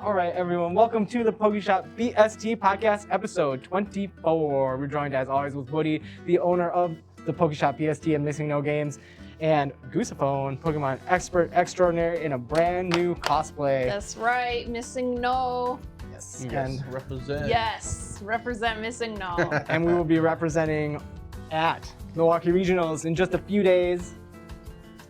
All right, everyone, welcome to the Pokeshop BST Podcast, episode 24. We're joined, as always, with Woody, the owner of the Pokeshop BST and Missingno Games, and Goosephone, Pokemon expert extraordinary in a brand new cosplay. That's right, Missingno. Yes. And represent. Yes, represent Missingno. And we will be representing at Milwaukee Regionals in just a few days.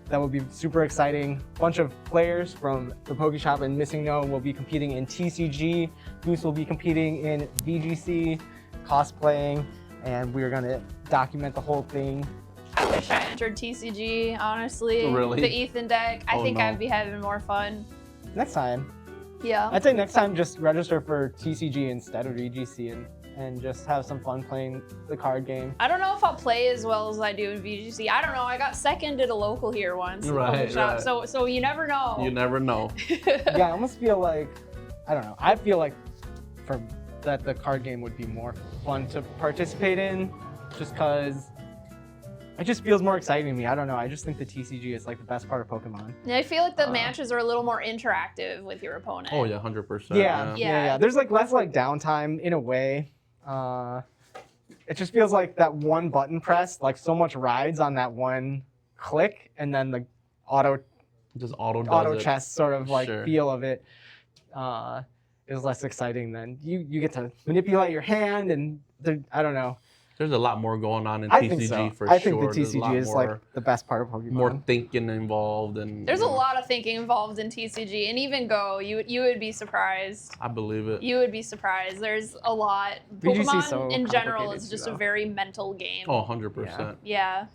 That will be super exciting. A bunch of players from the Pokeshop and Missingno will be competing in TCG. Goose will be competing in VGC, cosplaying, and we're gonna document the whole thing. I wish I entered TCG, honestly. Really? The Ethan deck. I think no. I'd be having more fun. Next time. Yeah. I'd say next time just register for TCG instead of VGC and just have some fun playing the card game. I don't know if I'll play as well as I do in VGC. I don't know. I got second at a local here once. At Right, Pokeshop, right. So you never know. You never know. Yeah, I almost feel like, I don't know, I feel like that the card game would be more fun to participate in just because it just feels more exciting to me. I don't know, I just think the TCG is like the best part of Pokemon. And I feel like the matches are a little more interactive with your opponent. Oh yeah, 100%. Yeah. There's like less like downtime in a way. It just feels like that one button press, like so much rides on that one click, and then the Just auto chess sort of like Sure. feel of it is less exciting than you get to manipulate your hand, and I don't know. There's a lot more going on in I TCG think so. for I sure. think the There's a lot TCG is more, like the best part of Pokemon. more thinking involved, and There's a lot of thinking involved in TCG, and even Go, you would be surprised. I believe it. You would be surprised. There's a lot. VGC is Pokemon so in general complicated is just too, a though. very mental game. Oh, 100%. Yeah.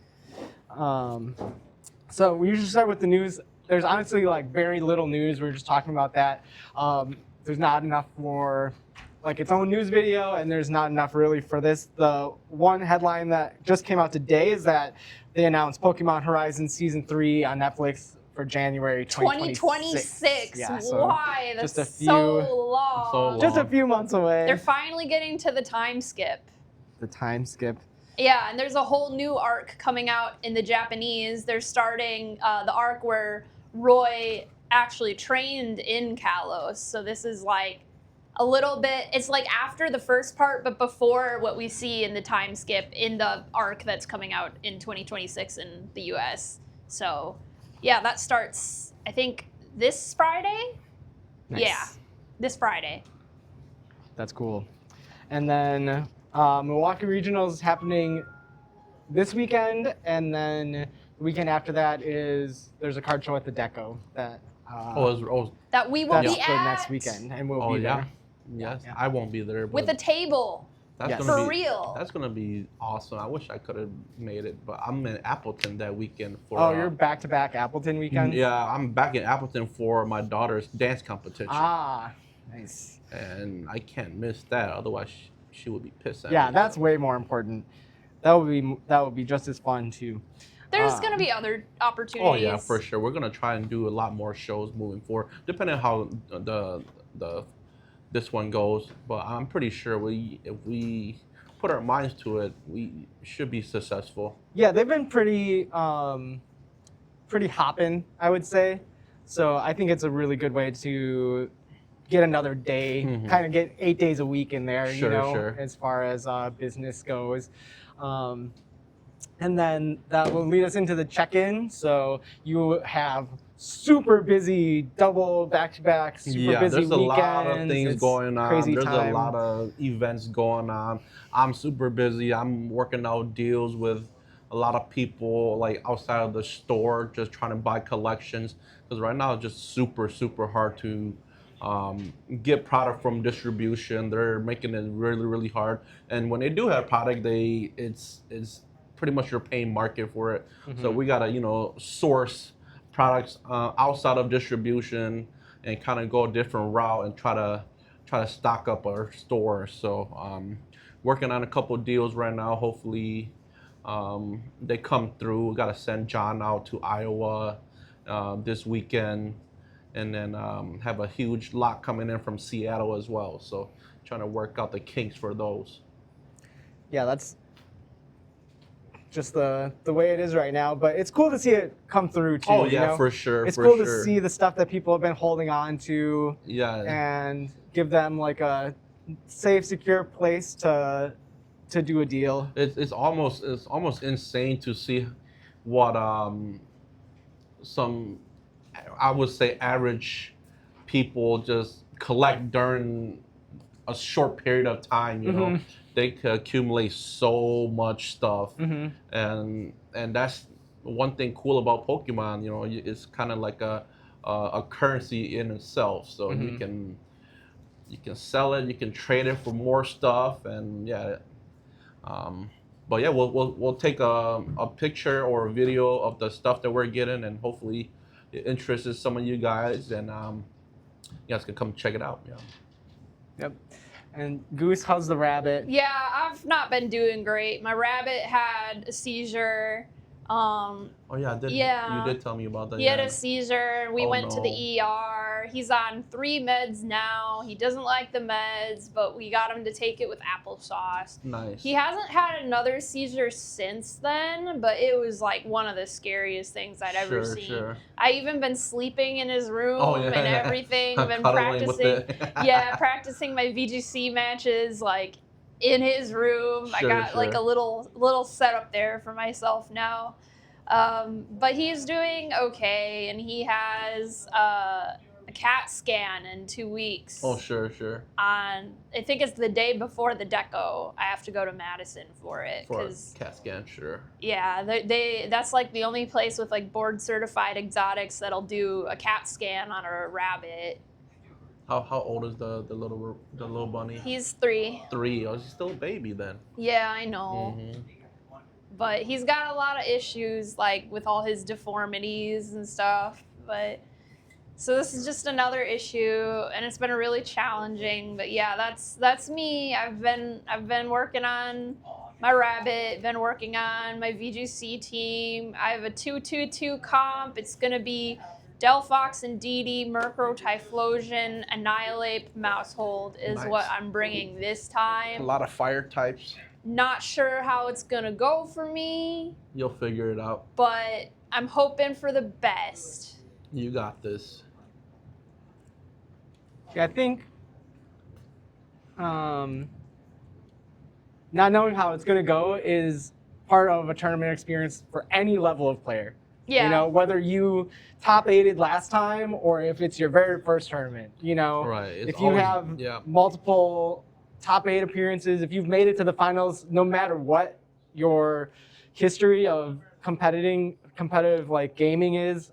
So we usually start with the news. There's honestly like very little news. We were just talking about that. There's not enough for like its own news video, and there's not enough really for this. The one headline that just came out today is that they announced Pokemon Horizon Season 3 on Netflix for January 2026. Yeah, so Why? That's just a few- so long. So long. just a few months away. They're finally getting to the time skip. The time skip. Yeah, and there's a whole new arc coming out in the Japanese. They're starting the arc where Roy actually trained in Kalos. So this is like a little bit, it's like after the first part, but before what we see in the time skip in the arc that's coming out in 2026 in the US. So yeah, that starts, I think, this Friday? Nice. Yeah, this Friday. That's cool. And then Milwaukee Regionals is happening this weekend, and then the weekend after that there's a card show at the Deco that That we will that's be for at next weekend, and we'll be yeah. there. Yes, Yeah. I won't be there. But with a table. that's Yes. gonna For be, real. That's gonna be awesome. I wish I could have made it, but I'm in Appleton that weekend for. Oh, you're back-to-back Appleton weekends? Yeah, I'm back in Appleton for my daughter's dance competition. Ah, nice. And I can't miss that. Otherwise, she would be pissed at Yeah, me. that's way more important. That would be just as fun too. There's going to be other opportunities. Oh yeah, for sure. We're gonna try and do a lot more shows moving forward, depending on how this one goes. But I'm pretty sure if we put our minds to it, we should be successful. Yeah, they've been pretty hopping, I would say. So I think it's a really good way to get another day, kind of get 8 days a week in there, Sure. as far as business goes. And then that will lead us into the check-in. So you have super busy double back-to-back, super busy there's weekends. a lot of things It's going on. crazy There's time. a lot of events going on. I'm super busy. I'm working out deals with a lot of people like outside of the store, just trying to buy collections. Because right now it's just super, super hard to get product from distribution. They're making it really, really hard. And when they do have product, it's pretty much your paying market for it. So we gotta, source products outside of distribution and kind of go a different route and try to stock up our store. So working on a couple deals right now. Hopefully they come through. We gotta send John out to Iowa this weekend, and then have a huge lot coming in from Seattle as well. So trying to work out the kinks for those. Yeah, that's just the way it is right now. But it's cool to see it come through too. Oh you yeah, know? for sure. It's for cool sure. to see the stuff that people have been holding on to Yeah. and give them like a safe, secure place to do a deal. It's almost insane to see what some, I would say, average people just collect during a short period of time. You know, they could accumulate so much stuff, and that's one thing cool about Pokemon. You know, it's kind of like a currency in itself. So you can sell it, you can trade it for more stuff, and yeah. But yeah, we'll take a picture or a video of the stuff that we're getting, and hopefully it interests some of you guys, and you guys can come check it out. Yeah. Yep. And Goose, how's the rabbit? Yeah, I've not been doing great. My rabbit had a seizure. Oh yeah, Yeah. You did tell me about that. He had a seizure. We Oh, went to no. the ER. He's on 3 meds now. He doesn't like the meds, but we got him to take it with applesauce. Nice. He hasn't had another seizure since then, but it was like one of the scariest things I'd ever seen. Sure. I even been sleeping in his room Oh, yeah. and everything. Been Cuddling with practicing, practicing my VGC matches like in his room. I got like a little setup there for myself now. But he's doing okay, and he has a CAT scan in 2 weeks. Oh, sure. I think it's the day before the deco. I have to go to Madison for it. For a CAT scan, sure. Yeah, that's like the only place with like board certified exotics that'll do a CAT scan on a rabbit. How old is the little bunny? He's 3. 3. Oh, he's still a baby then. Yeah, I know. But he's got a lot of issues, like with all his deformities and stuff. But so this is just another issue, and it's been really challenging. But yeah, that's me. I've been working on my rabbit, been working on my VGC team. I have a 2-2-2 comp. It's gonna be Delphox and Didi, Murkrow, Typhlosion, Annihilate, Mousehold is Nice. what I'm bringing this time. A lot of fire types. Not sure how it's gonna go for me, You'll figure it out. but I'm hoping for the best. You got this. Yeah, I think not knowing how it's going to go is part of a tournament experience for any level of player. Yeah. You know, whether you top 8'd last time or if it's your very first tournament, you know. Right. It's If you always- have yeah. multiple top 8 appearances, if you've made it to the finals, no matter what your history of competitive like gaming is,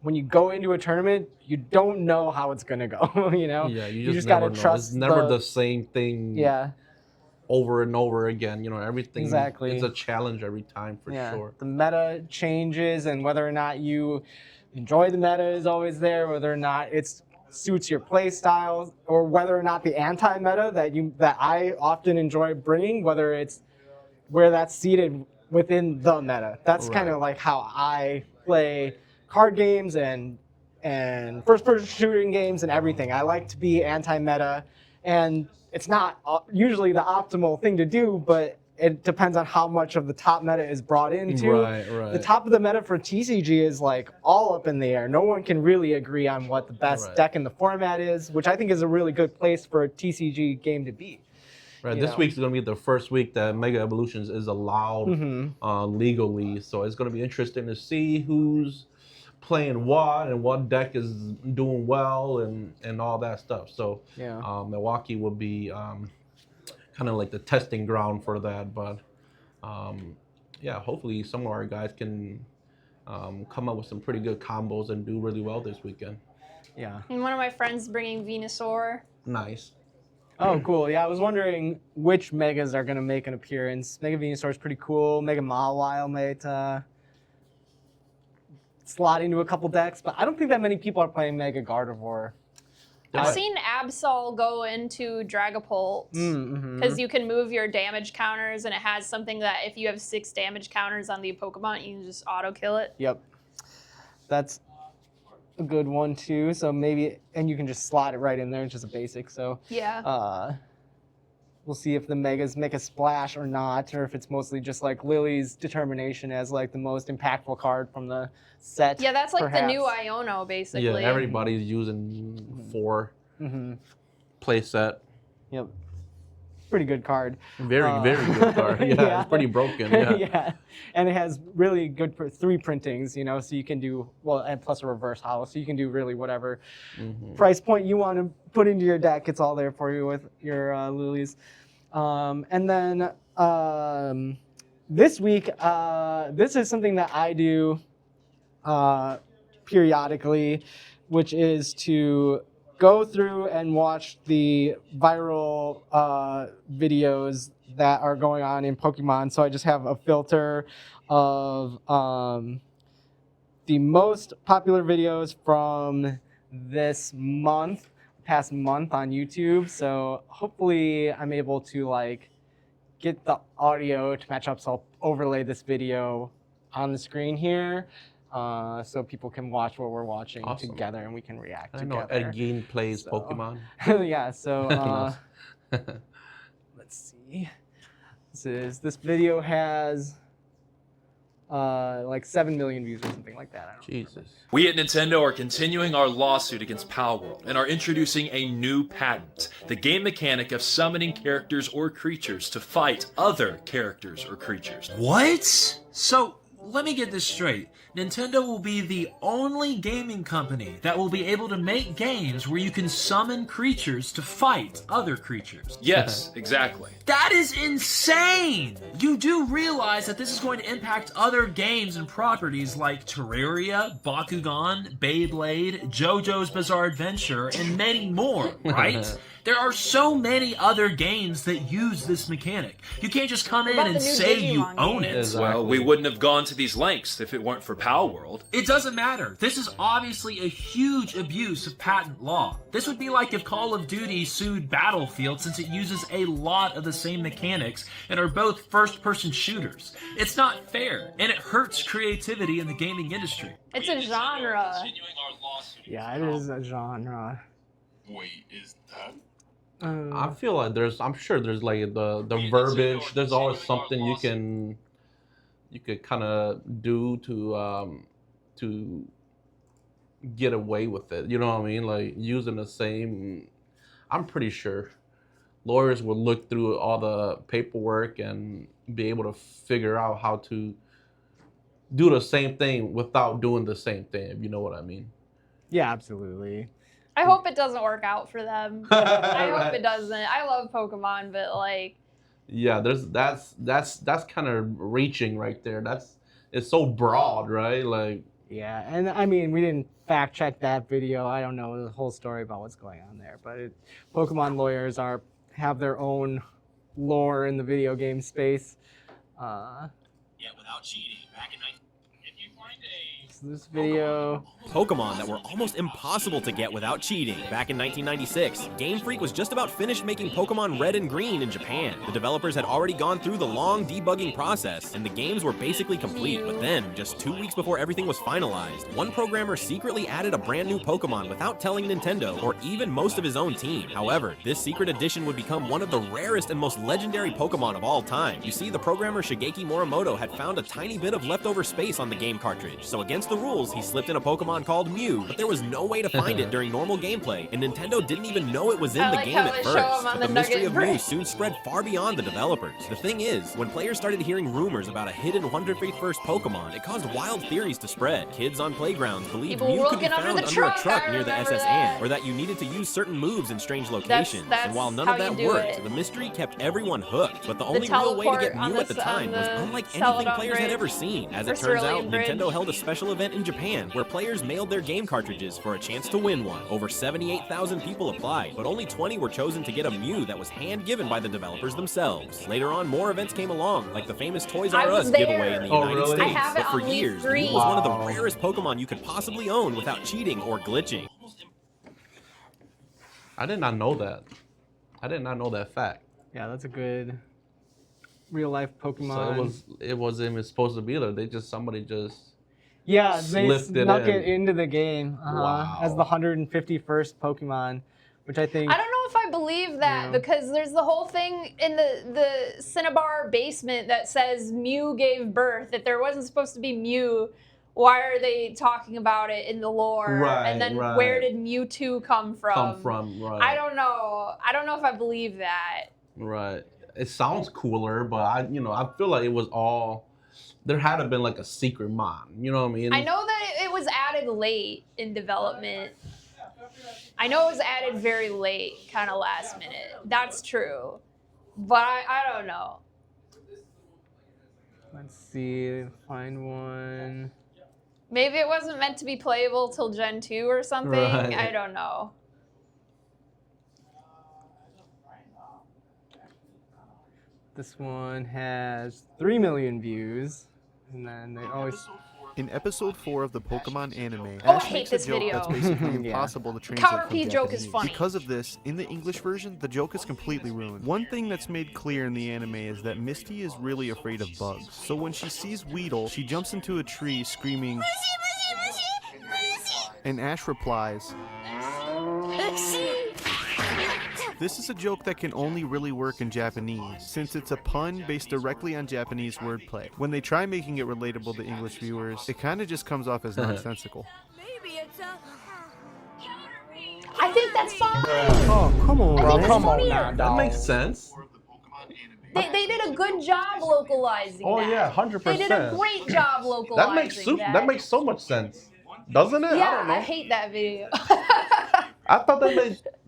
when you go into a tournament, you don't know how it's gonna go. You know. Yeah, you just never gotta know. trust. It's never the same thing. Yeah. Over and over again. You know, everything. Exactly. It's a challenge every time for sure. The meta changes, and whether or not you enjoy the meta is always there. Whether or not it suits your play style, or whether or not the anti-meta that I often enjoy bringing, whether it's where that's seated within the meta. That's kind of like how I play card games and first-person shooting games and everything. I like to be anti-meta, and it's not usually the optimal thing to do, but it depends on how much of the top meta is brought into. Right. The top of the meta for TCG is like all up in the air. No one can really agree on what the best deck in the format is, which I think is a really good place for a TCG game to be. Right. This week's going to be the first week that Mega Evolutions is allowed legally. So it's going to be interesting to see who's playing what and what deck is doing well and all that stuff. So Milwaukee will be kind of like the testing ground for that. But hopefully some of our guys can come up with some pretty good combos and do really well this weekend. Yeah. And one of my friends bringing Venusaur. Nice. Oh, cool. Yeah, I was wondering which Megas are going to make an appearance. Mega Venusaur is pretty cool. Mega Mawile might slot into a couple decks, but I don't think that many people are playing Mega Gardevoir. I've seen Absol go into Dragapult because you can move your damage counters, and it has something that if you have 6 damage counters on the Pokemon, you can just auto kill it. Yep. That's a good one too. So maybe, and you can just slot it right in there. It's just a basic. So yeah. we'll see if the Megas make a splash or not, or if it's mostly just like Lily's determination as like the most impactful card from the set. Yeah, that's like the new perhaps. Iono, basically. Yeah, everybody's using 4 play set. Yep. Pretty good card. Very good card. Yeah, it's pretty broken. Yeah. Yeah, and it has really good 3 printings, you know, so you can do, well, and plus a reverse hollow, so you can do really whatever price point you want to put into your deck. It's all there for you with your Lilies. And then this week, this is something that I do periodically, which is to go through and watch the viral videos that are going on in Pokemon. So I just have a filter of the most popular videos from this month, past month on YouTube. So hopefully I'm able to like get the audio to match up. So I'll overlay this video on the screen here. So people can watch what we're watching together and we can react together. I know Ed Gein plays Pokemon. Yeah, so let's see. This video has like 7 million views or something like that. I don't Jesus. remember. We at Nintendo are continuing our lawsuit against Palworld and are introducing a new patent, the game mechanic of summoning characters or creatures to fight other characters or creatures. What? So, let me get this straight. Nintendo will be the only gaming company that will be able to make games where you can summon creatures to fight other creatures. Yes, exactly. That is insane! You do realize that this is going to impact other games and properties like Terraria, Bakugan, Beyblade, JoJo's Bizarre Adventure, and many more, right? There are so many other games that use this mechanic. You can't just come in and say you own it. Exactly. Well, we wouldn't have gone to these lengths if it weren't for Palworld. It doesn't matter. This is obviously a huge abuse of patent law. This would be like if Call of Duty sued Battlefield since it uses a lot of the same mechanics and are both first-person shooters. It's not fair, and it hurts creativity in the gaming industry. It's a genre. Yeah, it is a genre. Wait, is that? I feel like I'm sure there's like the verbiage. There's always something you could kind of do to get away with it. You know what I mean? Like using the same. I'm pretty sure lawyers would look through all the paperwork and be able to figure out how to do the same thing without doing the same thing. If you know what I mean? Yeah, absolutely. I hope it doesn't work out for them. I hope it doesn't. I love Pokemon, but like. Yeah, that's kind of reaching right there. It's so broad, right? Like. Yeah, and I mean, we didn't fact check that video. I don't know the whole story about what's going on there, but Pokemon lawyers have their own lore in the video game space. Yeah, without cheating. Back in if you find This video. Pokemon that were almost impossible to get without cheating. Back in 1996, Game Freak was just about finished making Pokemon Red and Green in Japan. The developers had already gone through the long debugging process, and the games were basically complete. But then, just 2 weeks before everything was finalized, one programmer secretly added a brand new Pokemon without telling Nintendo or even most of his own team. However, this secret edition would become one of the rarest and most legendary Pokemon of all time. You see, the programmer Shigeki Morimoto had found a tiny bit of leftover space on the game cartridge, so against the rules, he slipped in a Pokemon called Mew, but there was no way to find it during normal gameplay, and Nintendo didn't even know it was in the game at first. But the mystery of Mew soon spread far beyond the developers. The thing is, when players started hearing rumors about a hidden 151st Pokemon, it caused wild theories to spread. Kids on playgrounds believed Mew could be found under a truck near the SS Ant, or that you needed to use certain moves in strange locations. And while none of that worked, the mystery kept everyone hooked. But the only real way to get Mew at the time was unlike anything players had ever seen. As it turns out, Nintendo held a special event in Japan where players mailed their game cartridges for a chance to win one. Over 78,000 people applied, but only 20 were chosen to get a Mew that was hand-given by the developers themselves. Later on, more events came along, like the famous Toys R Us giveaway in the United States. But for years, Mew was one of the rarest Pokemon you could possibly own without cheating or glitching. I did not know that. I did not know that fact. Yeah, that's a good real-life Pokemon. So it wasn't even supposed to be there. Somebody just. Yeah, they snuck it in. into the game as the 151st Pokemon, which I think. I don't know if I believe that Yeah. because there's the whole thing in the Cinnabar basement that says Mew gave birth. If there wasn't supposed to be Mew, why are they talking about it in the lore? Right, and then right. where did Mewtwo come from? Right. I don't know. I don't know if I believe that. Right. It sounds cooler, but I feel like it was all. There had to have been like a secret mod. You know what I mean? I know that it was added late in development. I know it was added very late, kind of last minute. That's true. But I don't know. Let's see. Find one. Maybe it wasn't meant to be playable till Gen 2 or something. Right. I don't know. This one has 3 million views. And then they always... In episode 4 of the Pokemon anime, Oh, I Ash hate makes this a joke video. that's basically Yeah. impossible to translate Counter from P joke is Japanese. funny. Because of this, in the English version, the joke is completely ruined. One thing that's made clear in the anime is that Misty is really afraid of bugs. So when she sees Weedle, she jumps into a tree screaming, and Ash replies, This is a joke that can only really work in Japanese, since it's a pun based directly on Japanese wordplay. When they try making it relatable to English viewers, it kinda just comes off as nonsensical. I think that's fine. Oh, come on, I bro. think it's Come on funnier. now, That dog. makes sense. They did a good job localizing Oh that. yeah, 100%. They did a great job localizing That makes so much sense, doesn't it? Yeah, I don't know. I hate that video. I thought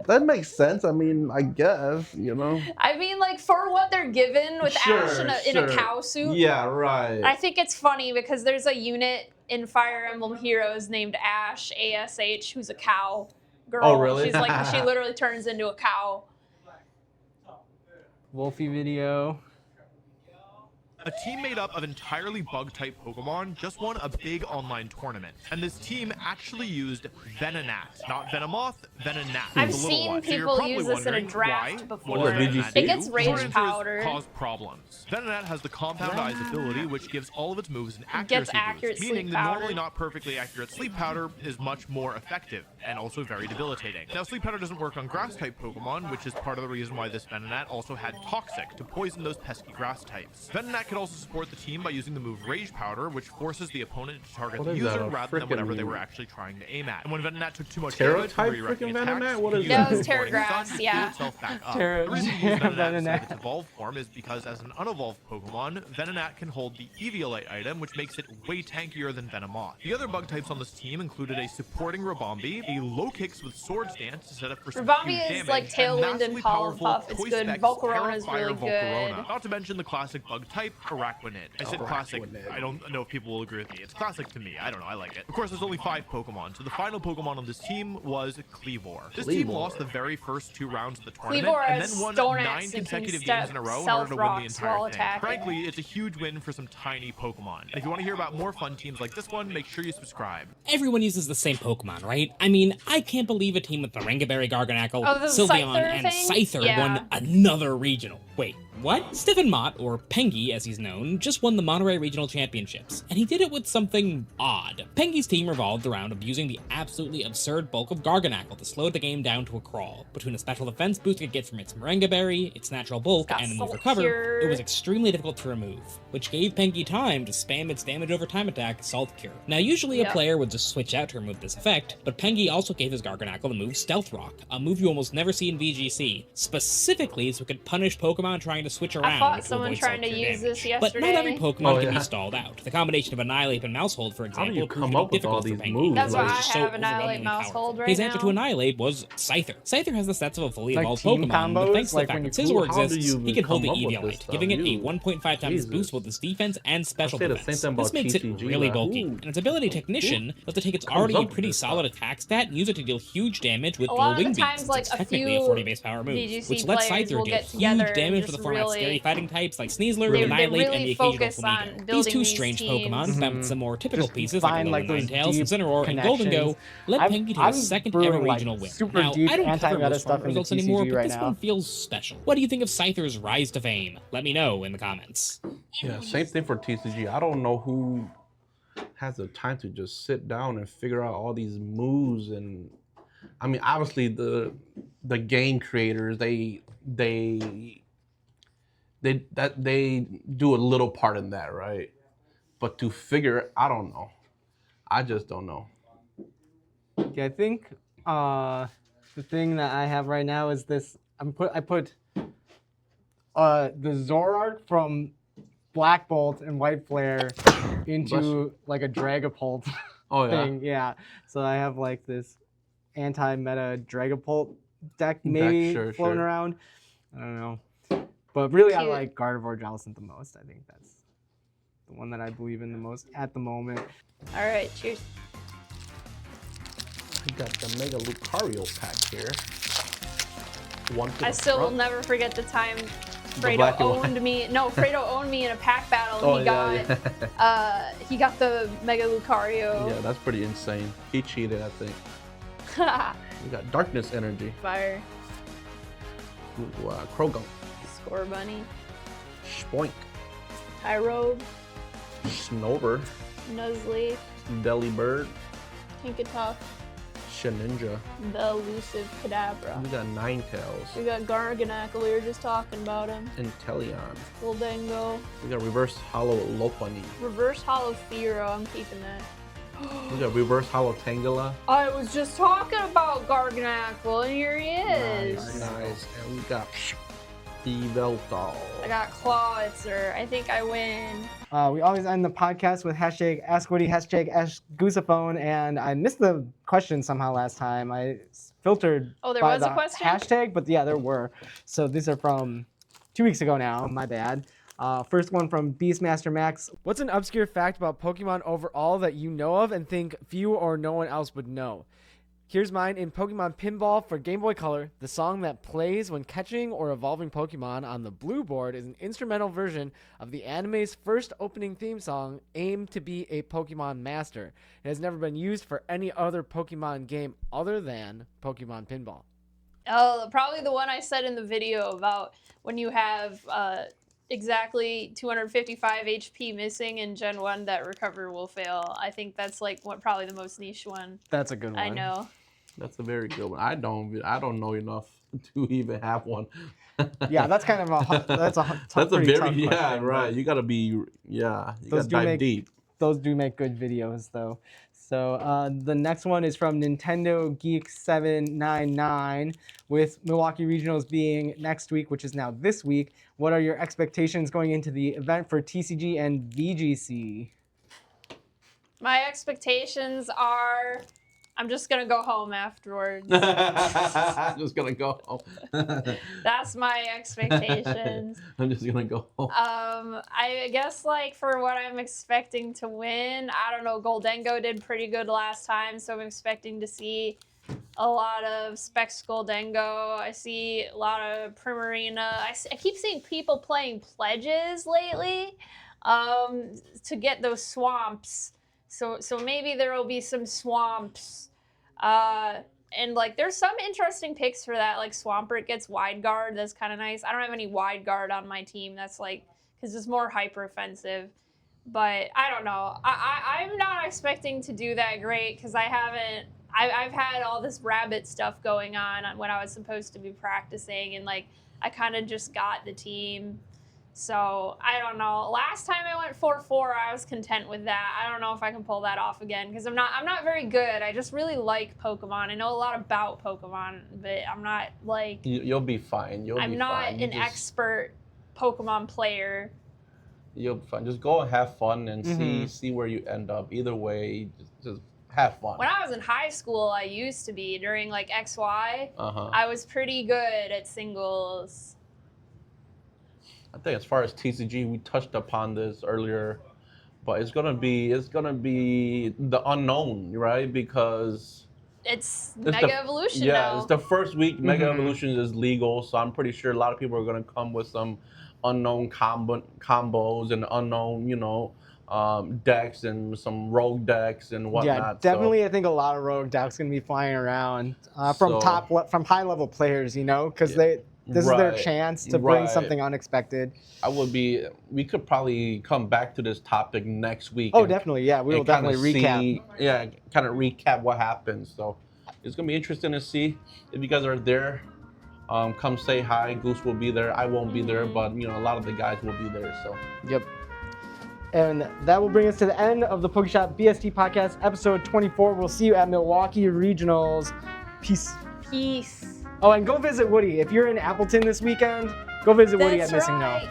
that makes sense. I mean, I guess, I mean, like, for what they're given with Ash in a cow suit. Yeah, right. I think it's funny because there's a unit in Fire Emblem Heroes named Ash, ASH, who's a cow girl. Oh, really? She literally turns into a cow. Wolfie video. A team made up of entirely bug-type Pokemon just won a big online tournament. And this team actually used Venonat. Not Venomoth, Venonat. I've the little seen one. So you're people probably use this in a wondering draft why? before. What does Did you Venonat see? It gets do? rage Short answer is powder. cause problems. Venonat has the Compound Eyes ability, which gives all of its moves an Gets accuracy accurate boost, meaning sleep that powder. normally not perfectly accurate sleep powder is much more effective and also very debilitating. Now, sleep powder doesn't work on grass-type Pokemon, which is part of the reason why this Venonat also had Toxic to poison those pesky grass types. Venonat can also support the team by using the move Rage Powder, which forces the opponent to target What the is user that, a rather than whatever they frickin' were actually trying to aim at. And when Venonat took too much Terra damage type from redirecting frickin' attacks, Venonat? What it is used that? the That was Terra Morning Sun Grass, to yeah. heal itself back up. Terra- The reason we use Venonat Venonat. instead of its evolved form is because as an unevolved Pokemon, Venonat can hold the Eviolite item, which makes it way tankier than Venomoth. The other bug types on this team included a supporting Rabombi, a low kicks with Sword Stance to set up for some Rabombi huge is damage, like Tailwind and massively Pollen powerful Puff. It's Toy good. Specs Volcarona is Terrafire really Volcarona. good. Not to mention the classic bug type, Araquanid. I said classic. I don't know if people will agree with me. It's classic to me. I don't know. I like it. Of course, there's only 5 Pokemon, so the final Pokemon on this team was Kleavor. This team lost the very first 2 rounds of the tournament Kleavor and has then won Stone 9 Axe and can consecutive step games in a row in Stealth order to win the Rocks entire while thing. attacking. Frankly, it's a huge win for some tiny Pokemon. And if you want to hear about more fun teams like this one, make sure you subscribe. Everyone uses the same Pokemon, right? I mean, I can't believe a team with Marengaberry, Garganacl, Oh, the Sylveon, Scyther and thing? Scyther Yeah. won another regional. Wait, what? Stephen Mott, or Pengy as he's known, just won the Monterey Regional Championships, and he did it with something odd. Pengy's team revolved around abusing the absolutely absurd bulk of Garganacl to slow the game down to a crawl. Between a special defense boost it gets from its Marengaberry, its natural bulk, Got and the move Soul Recover, Cure. it was extremely difficult to remove, which gave Pengy time to spam its damage over time attack, Salt Cure. Now usually a Yep. player would just switch out to remove this effect, but Pengy also gave his Garganacl the move Stealth Rock, a move you almost never see in VGC, specifically so it could punish Pokemon trying to switch around. I fought to someone avoid trying Salt to Cure use damage. this But not yesterday. every Pokemon Oh, can yeah. be stalled out. The combination of Annihilate and Mousehold, for How example, do you proved come to be up with all difficult for these Pengy. moves? That's why because I it's so have Annihilate overwhelmingly Mousehold powerful. right His answer to now. Annihilate was Scyther. Scyther has the stats of a fully Like evolved team Pokemon, but combos? thanks to the Like fact when that you- Scizor how do exists, you he can hold the come up with Eviolite, this stuff? giving it a You- 1.5 times Jesus. boost with its defense and special say the defense. same thing This about makes it TCG, really like, bulky, who- and its ability Technician was to take its comes already up with pretty this solid stuff? attack stat and use it to deal huge damage with A dual lot of wing the times, beats. like, It's a technically a few 40 base power move, VGC which lets players Scyther will deal get together huge and damage for just the format really- scary fighting types like Sneasler, They Annihilate, really and the occasional focus on Flamigo. These building two these strange teams. Pokemon, combined with some more typical Just pieces like find, like, Alolan those Ninetales, deep Incineroar, and Golden Go, connections. led I'm- Pengy to I'm his second brewing, ever like, regional win. super Now, deep I don't cover anti-meta most stuff farm in the results TCG anymore, but right this now. one feels special. What do you think of Scyther's rise to fame? Let me know in the comments. Yeah, same thing for TCG. I don't know who has the time to just sit down and figure out all these moves and I mean, obviously the game creators they do a little part in that, right? But to figure, I don't know. I just don't know. Yeah, I think the thing that I have right now is this. I put the Zoroark from Black Bolt and White Flare into like a Dragapult thing. Yeah. So I have like this anti-meta Dragapult deck maybe floating around. I don't know. But really, I like Gardevoir Jellicent the most. I think that's the one that I believe in the most at the moment. All right, cheers. We got the Mega Lucario pack here. I still will never forget the time Fredo owned me. No, Fredo owned me in a pack battle, and he got the Mega Lucario. Yeah, that's pretty insane. He cheated, I think. We got Darkness Energy. Fire. Ooh, Krogunk. Score Bunny. Spoink. Tyrogue. Snover. Nuzleaf. Delibird. Kinkatuff. Shedinja. The Elusive Kadabra. We got Ninetales. We got Garganacl, we were just talking about him. Inteleon. Goldengo. We got Reverse Hollow Lopunny. Reverse Hollow Fearow, I'm keeping that. We got Reverse Hollow Tangela. I was just talking about Garganacl, and here he is. Nice. And we got Yveltal. I got Clawitzer. I think I win. We always end the podcast with hashtag AskWoody, hashtag AskGooseaphone, and I missed the question somehow last time. I filtered there by was the a question? hashtag, but yeah, there were. So these are from 2 weeks ago now, my bad. First one from Beastmaster Max. What's an obscure fact about Pokemon overall that you know of and think few or no one else would know? Here's mine. In Pokemon Pinball for Game Boy Color, the song that plays when catching or evolving Pokemon on the blue board is an instrumental version of the anime's first opening theme song, Aim to be a Pokemon Master. It has never been used for any other Pokemon game other than Pokemon Pinball. Oh, probably the one I said in the video about when you have exactly 255 HP missing in Gen 1, that recover will fail. I think that's like probably the most niche one. That's a good one. I know. That's a very good one. I don't know enough to even have one. Yeah, that's kind of that's a very tough question, right. You gotta be you gotta dive deep. Those do make good videos though. So the next one is from Nintendo Geek 799 with Milwaukee Regionals being next week, which is now this week. What are your expectations going into the event for TCG and VGC? My expectations are I'm just going to go home afterwards. I'm just going to go home. That's my expectations. I'm just going to go home. I guess like for what I'm expecting to win, I don't know, Goldengo did pretty good last time, so I'm expecting to see a lot of Specs Goldengo. I see a lot of Primarina. I keep seeing people playing pledges lately to get those swamps. So maybe there will be some swamps. And like there's some interesting picks for that. Like Swampert gets Wide Guard. That's kind of nice. I don't have any Wide Guard on my team. That's like, because it's more hyper offensive. But I don't know. I'm not expecting to do that great because I've had all this rabbit stuff going on when I was supposed to be practicing, and like I kind of just got the team. So I don't know. Last time I went 4-4, I was content with that. I don't know if I can pull that off again because I'm not very good. I just really like Pokemon. I know a lot about Pokemon, but I'm not like you'll be fine. I'm not an expert Pokemon player. You'll be fine. Just go and have fun and see where you end up. Either way, just have fun. When I was in high school, I used to be during like XY. I was pretty good at singles. I think as far as TCG, we touched upon this earlier, but it's gonna be the unknown, right? Because it's Mega Evolution now. Yeah, it's the first week. Mega Evolution is legal, so I'm pretty sure a lot of people are gonna come with some unknown combos and unknown, decks and some rogue decks and whatnot. Yeah, definitely. I think a lot of rogue decks gonna be flying around from high level players, because this is their chance to bring something unexpected. We could probably come back to this topic next week. Oh, definitely. Yeah, we will definitely recap. Kind of recap what happens. So it's gonna be interesting to see if you guys are there. Come say hi. Goose will be there. I won't be there, but a lot of the guys will be there. So. Yep. And that will bring us to the end of the Pokeshop BST Podcast, episode 24. We'll see you at Milwaukee Regionals. Peace. Peace. Oh, and go visit Woody. If you're in Appleton this weekend, go visit Woody at That's Missingno. right.